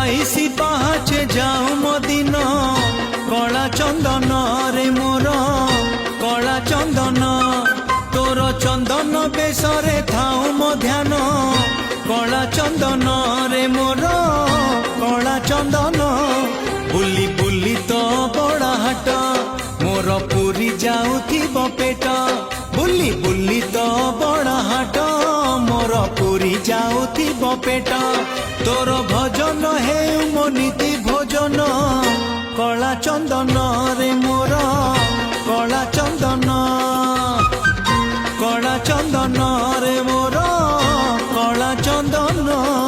बाईसी पाहाचे जाऊ मदिन कला चंदन रे मोर कला चंदन तोर चंदन बेसरे थाऊ मो ध्यान कला चंदन रे मोर कला चंदन बुली बुली तो बड़ा हाट मोर पूरी जाऊथिब पेट बुली बुली तो बड़ा हाट मोर पूरी जाऊथिब पेट तोर भजन हे मनीति भोजन कला चंदन रे मोर कला चंदन रे मोर कला चंदन।